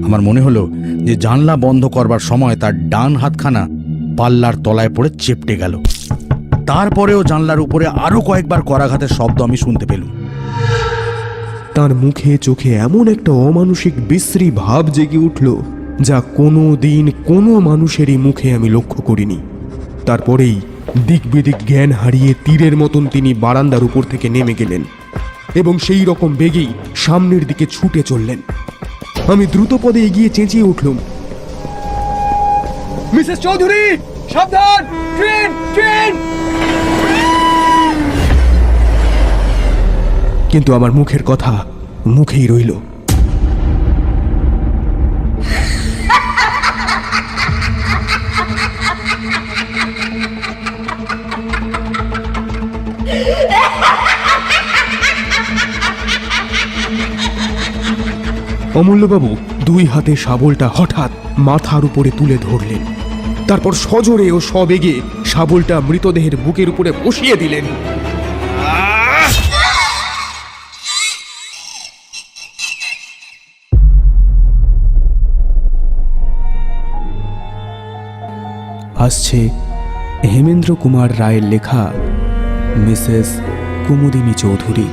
আমার মনে হলো যে জানলা বন্ধ করবার সময় তার ডান হাতখানা পাল্লার তলায় পড়ে চেপটে গেল। তারপরেও জানলার উপরে আরো কয়েকবার করাঘাতের শব্দ আমি শুনতে পেলুম। তার মুখে চোখে এমন একটা অমানসিক বিশ্রী ভাব জেগে উঠল যা কোনো দিন কোনো মানুষেরই মুখে আমি লক্ষ্য করিনি। তারপরেই দিক বেদিক জ্ঞান হারিয়ে তীরের মতন তিনি বারান্দার উপর থেকে নেমে গেলেন এবং সেই রকম বেগেই সামনের দিকে ছুটে চললেন। আমি দ্রুত পদে এগিয়ে চেঁচিয়ে উঠলুম, মিসেস চৌধুরী, সাবধান, ট্রেন ট্রেন! কিন্তু আমার মুখের কথা মুখেই রইল। অমূল্যবাবু দুই হাতে শাবলটা হঠাৎ মাথার উপরে তুলে ধরলেন, তারপর সজোরে ও সবেগে শাবলটা মৃতদেহের বুকের উপরে বসিয়ে দিলেন। আসছে হেমেন্দ্র কুমার রায়ের লেখা মিসেস কুমুদিনী চৌধুরী।